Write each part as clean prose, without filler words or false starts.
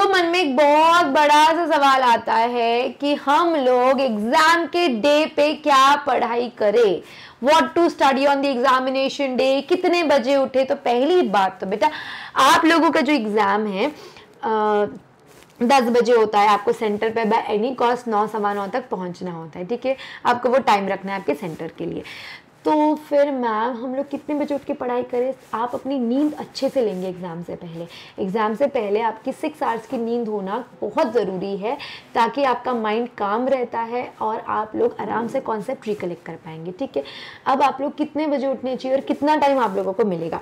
मन में एक बहुत बड़ा सा सवाल आता है कि हम लोग एग्जाम के डे पे क्या पढ़ाई करें, what to study on the examination day, कितने बजे उठे। तो पहली बात तो बेटा, आप लोगों का जो एग्जाम है 10 बजे होता है, आपको सेंटर पे बाय एनी कॉस्ट 9:15 तक पहुंचना होता है, ठीक है। आपको वो टाइम रखना है आपके सेंटर के लिए। तो फिर मैम हम लोग कितने बजे उठ के पढ़ाई करें? आप अपनी नींद अच्छे से लेंगे एग्ज़ाम से पहले। एग्ज़ाम से पहले आपकी 6 आवर्स की नींद होना बहुत ज़रूरी है, ताकि आपका माइंड काम रहता है और आप लोग आराम से कॉन्सेप्ट रिकलेक्ट कर पाएंगे, ठीक है। अब आप लोग कितने बजे उठने चाहिए और कितना टाइम आप लोगों को मिलेगा?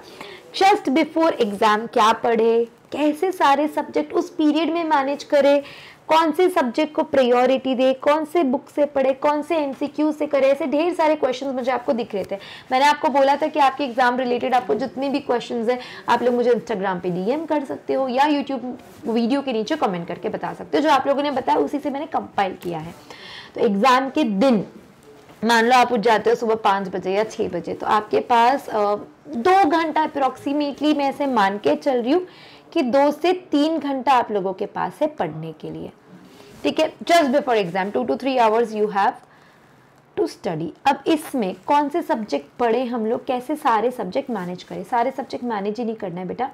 जस्ट बिफोर एग्ज़ाम क्या पढ़े, कैसे सारे सब्जेक्ट उस पीरियड में मैनेज करें, कौन से सब्जेक्ट को प्रायोरिटी दे, कौन से बुक से पढ़े, कौन से एमसीक्यू से करे, ऐसे ढेर सारे क्वेश्चंस मुझे आपको दिख रहे थे। मैंने आपको बोला था कि आपके एग्जाम रिलेटेड आपको जितने भी क्वेश्चंस हैं आप लोग मुझे इंस्टाग्राम पे डीएम कर सकते हो या यूट्यूब वीडियो के नीचे कमेंट करके बता सकते हो। जो आप लोगों ने बताया उसी से मैंने कंपाइल किया है। तो एग्जाम के दिन मान लो आप उठ जाते हो सुबह 5 बजे या 6 बजे, तो आपके पास 2 घंटा अप्रोक्सीमेटली, मैं ऐसे मान के चल रही हूँ कि 2 से 3 घंटा आप लोगों के पास है पढ़ने के लिए, ठीक है। Just before exam 2 to 3 hours you have to study. अब इसमें कौन से सब्जेक्ट पढ़े हम लोग, कैसे सारे सब्जेक्ट मैनेज करें? सारे सब्जेक्ट मैनेज ही नहीं करना है बेटा,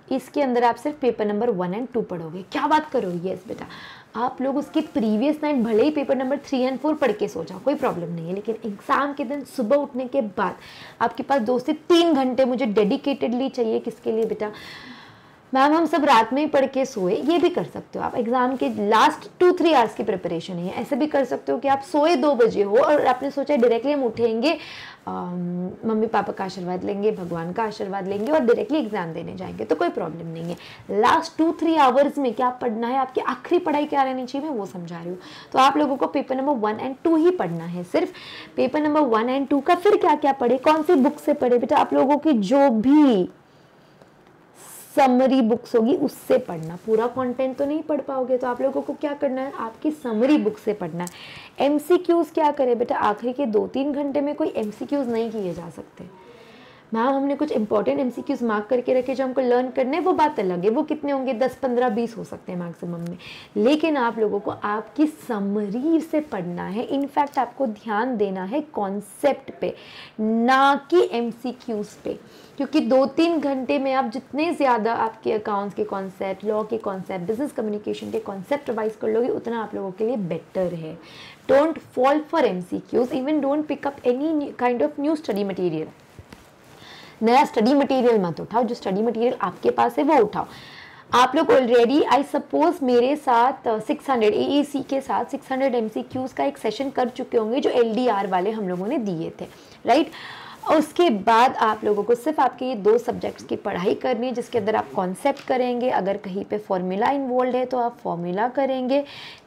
इसके अंदर आप सिर्फ पेपर नंबर 1 और 2 पढ़ोगे। क्या बात करो? यस बेटा, आप लोग उसके प्रीवियस नाइट भले ही पेपर नंबर 3 और 4 पढ़ के सो जाओ, कोई प्रॉब्लम नहीं है, लेकिन एग्जाम के दिन सुबह उठने के बाद आपके पास 2 से 3 घंटे मुझे डेडिकेटेडली चाहिए। किसके लिए बेटा? मैम हम सब रात में ही पढ़ के सोए, ये भी कर सकते हो आप। एग्जाम के लास्ट 2-3 आवर्स की प्रिपरेशन है। ऐसे भी कर सकते हो कि आप सोए 2 बजे हो और आपने सोचा डायरेक्टली हम उठेंगे, मम्मी पापा का आशीर्वाद लेंगे, भगवान का आशीर्वाद लेंगे और डायरेक्टली एग्जाम देने जाएंगे, तो कोई प्रॉब्लम नहीं है। लास्ट 2-3 आवर्स में क्या पढ़ना है, आपकी आखिरी पढ़ाई क्या रहनी चाहिए, मैं वो समझा रही हूँ। तो आप लोगों को पेपर नंबर 1 और 2 ही पढ़ना है, सिर्फ पेपर नंबर 1 और 2 का। फिर क्या क्या पढ़े, कौन सी बुक से पढ़े बेटा? आप लोगों की जो भी समरी बुक्स होगी उससे पढ़ना, पूरा कंटेंट तो नहीं पढ़ पाओगे, तो आप लोगों को क्या करना है, आपकी समरी बुक से पढ़ना है। एमसीक्यूज क्या करें बेटा? आखिरी के 2-3 घंटे में कोई एमसीक्यूज नहीं किए जा सकते। मैम हमने कुछ इंपॉर्टेंट एमसीक्यूज मार्क करके रखे जो हमको लर्न करने, वो बात अलग है, वो कितने होंगे, 10, 15, 20 हो सकते हैं मैक्सिमम में। लेकिन आप लोगों को आपकी समरी से पढ़ना है। इनफैक्ट आपको ध्यान देना है कॉन्सेप्ट पे, ना कि एमसीक्यूज पे, क्योंकि 2-3 घंटे में आप जितने ज़्यादा आपके अकाउंट्स के कॉन्सेप्ट, लॉ के कॉन्सेप्ट, बिजनेस कम्युनिकेशन के कॉन्सेप्ट रिवाइज कर लोगे, उतना आप लोगों के लिए बेटर है। Don't fall for MCQs, even don't pick up any kind of new study material. नया स्टडी मटेरियल मत उठाओ, जो स्टडी मटेरियल आपके पास है वो उठाओ। आप लोग ऑलरेडी आई सपोज मेरे साथ 600 AEC के साथ 600 MCQs का एक सेशन कर चुके होंगे जो LDR वाले हम लोगों ने दिए थे, राइट। उसके बाद आप लोगों को सिर्फ आपके ये 2 सब्जेक्ट्स की पढ़ाई करनी है, जिसके अंदर आप कॉन्सेप्ट करेंगे, अगर कहीं पे फॉर्मूला इन्वॉल्व है तो आप फॉर्मूला करेंगे,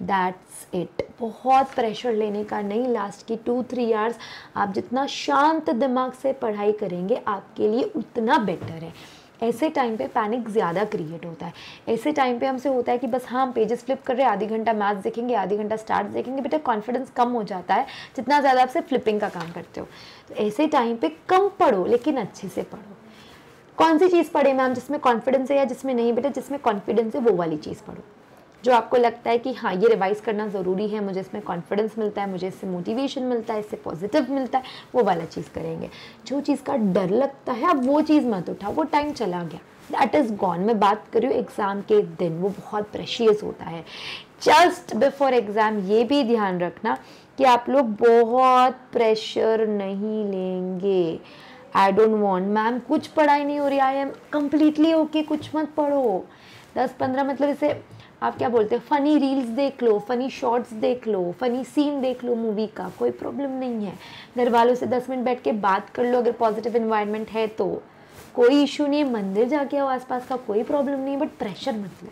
दैट्स इट। बहुत प्रेशर लेने का नहीं। लास्ट की 2-3 आवर्स आप जितना शांत दिमाग से पढ़ाई करेंगे आपके लिए उतना बेटर है। ऐसे टाइम पे पैनिक ज़्यादा क्रिएट होता है। ऐसे टाइम पे हमसे होता है कि बस हाँ हम पेजेस फ्लिप कर रहे हैं, आधी घंटा मैथ्स देखेंगे, आधी घंटा स्टार्ट देखेंगे, बेटा कॉन्फिडेंस कम हो जाता है जितना ज़्यादा आपसे फ्लिपिंग का काम करते हो। तो ऐसे टाइम पे कम पढ़ो लेकिन अच्छे से पढ़ो। कौन सी चीज़ पढ़े मैम, जिसमें कॉन्फिडेंस है या जिसमें नहीं? बेटा जिसमें कॉन्फिडेंस है वो वाली चीज़ पढ़ो। जो आपको लगता है कि हाँ ये रिवाइज करना ज़रूरी है, मुझे इसमें कॉन्फिडेंस मिलता है, मुझे इससे मोटिवेशन मिलता है, इससे पॉजिटिव मिलता है, वो वाला चीज़ करेंगे। जो चीज़ का डर लगता है अब वो चीज़ मत उठाओ, वो टाइम चला गया, दैट इज़ गॉन। मैं बात कर रही हूँ एग्ज़ाम के दिन, वो बहुत प्रेशियस होता है। जस्ट बिफोर एग्ज़ाम ये भी ध्यान रखना कि आप लोग बहुत प्रेशर नहीं लेंगे। आई डोंट वॉन्ट मैम कुछ पढ़ाई नहीं हो रही, आई एम कम्प्लीटली ओके, कुछ मत पढ़ो। 10-15 मतलब इसे आप क्या बोलते हैं, फ़नी रील्स देख लो, फ़नी शॉर्ट्स देख लो, फ़नी सीन देख लो मूवी का, कोई प्रॉब्लम नहीं है। घर वालों से 10 मिनट बैठ के बात कर लो, अगर पॉजिटिव इन्वायरमेंट है तो कोई इशू नहीं है। मंदिर जाके आओ आसपास का, कोई प्रॉब्लम नहीं है, बट प्रेशर मत लो।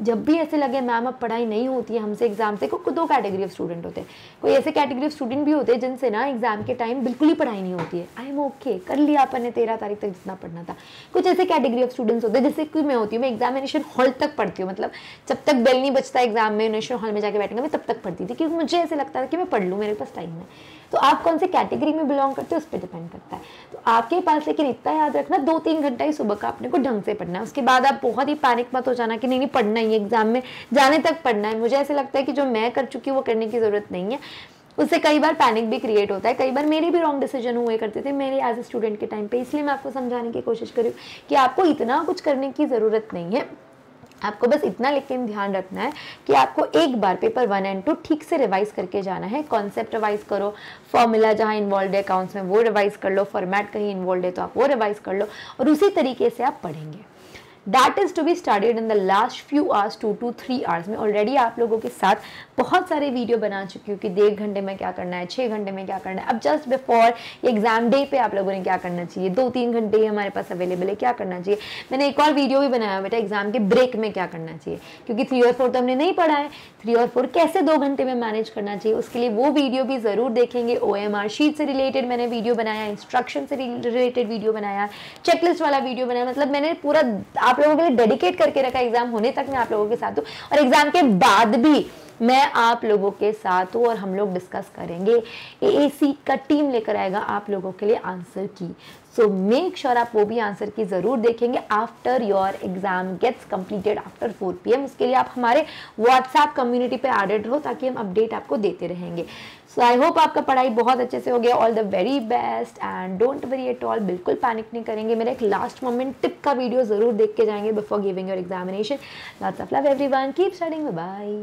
जब भी ऐसे लगे मैम अब पढ़ाई नहीं होती है हमसे एग्जाम से, को दो कैटेगरी ऑफ स्टूडेंट होते हैं। कोई ऐसे कैटेगरी ऑफ स्टूडेंट भी होते हैं जिनसे ना एग्जाम के टाइम बिल्कुल ही पढ़ाई नहीं होती है, आई एम ओके, कर लिया अपन ने 13 तारीख तक जितना पढ़ना था। कुछ ऐसे कैटेगरी ऑफ स्टूडेंट्स होते हैं जैसे कि मैं होती हूँ, मैं एग्जामिनेशन हॉल तक पढ़ती हूँ, मतलब जब तक बेल नहीं बजता एग्जामिनेशन हॉल में जाके बैठेंगे मैं तब तक पढ़ती थी, क्योंकि मुझे ऐसे लगता था कि मैं पढ़ लूँ, मेरे पास टाइम है। तो आप कौन से कैटेगरी में बिलोंग करते हो उस पर डिपेंड करता है। तो आपके पास लेकिन इतना याद रखना 2-3 घंटा ही सुबह का अपने को ढंग से पढ़ना है। उसके बाद आप बहुत ही पैनिक मत हो जाना कि नहीं पढ़ना ही, एग्जाम में जाने तक पढ़ना है। मुझे ऐसे लगता है कि जो मैं कर चुकी हूँ वो करने की ज़रूरत नहीं है, उससे कई बार पैनिक भी क्रिएट होता है। कई बार मेरे भी रॉन्ग डिसीजन हुए करते थे मेरे एज ए स्टूडेंट के टाइम पे, इसलिए मैं आपको समझाने की कोशिश करी कि आपको इतना कुछ करने की ज़रूरत नहीं है। आपको बस इतना लेकिन ध्यान रखना है कि आपको एक बार पेपर 1 और 2 ठीक से रिवाइज करके जाना है। कॉन्सेप्ट रिवाइज करो, फॉर्मूला जहाँ इन्वॉल्व है अकाउंट्स में वो रिवाइज कर लो, फॉर्मेट कहीं इन्वॉल्व है तो आप वो रिवाइज कर लो, और उसी तरीके से आप पढ़ेंगे। That is to be studied in the last few hours, 2 to 3 hours। मैं ऑलरेडी आप लोगों के साथ बहुत सारे वीडियो बना चुकी हूँ कि 1.5 घंटे में क्या करना है, 6 घंटे में क्या करना है। अब जस्ट बिफोर एग्जाम डे पे आप लोगों ने क्या करना चाहिए, 2-3 घंटे ही हमारे पास अवेलेबल है, क्या करना चाहिए। मैंने एक और वीडियो भी बनाया बेटा एग्जाम के ब्रेक में क्या करना चाहिए, क्योंकि 3 और 4 तो हमने नहीं पढ़ा है, 3 और 4 कैसे 2 घंटे में मैनेज करना चाहिए, उसके लिए वो वीडियो भी ज़रूर देखेंगे। OMR शीट से रिलेटेड मैंने वीडियो बनाया, इंस्ट्रक्शन से रिलेटेड वीडियो बनाया, चेकलिस्ट वाला वीडियो बनाया, मतलब मैंने पूरा आप लोगों के लिए डेडिकेट करके रखा। एग्जाम होने तक मैं आप लोगों के साथ हूँ और एग्जाम के बाद भी मैं आप लोगों के साथ हूँ और हम लोग डिस्कस करेंगे। AAC का टीम लेकर आएगा आप लोगों के लिए आंसर की, सो मेक श्योर आप वो भी आंसर की ज़रूर देखेंगे after your exam gets completed after 4 PM। उसके लिए आप हमारे व्हाट्सएप कम्युनिटी पे एडेड रहो ताकि हम अपडेट आपको देते रहेंगे। सो आई होप आपका पढ़ाई बहुत अच्छे से हो गया। All the very best and don't worry at all, बिल्कुल पैनिक नहीं करेंगे। मेरा एक लास्ट मोमेंट टिप का वीडियो ज़रूर देख के जाएंगे before giving your examination. Lots of love everyone, keep studying, bye bye.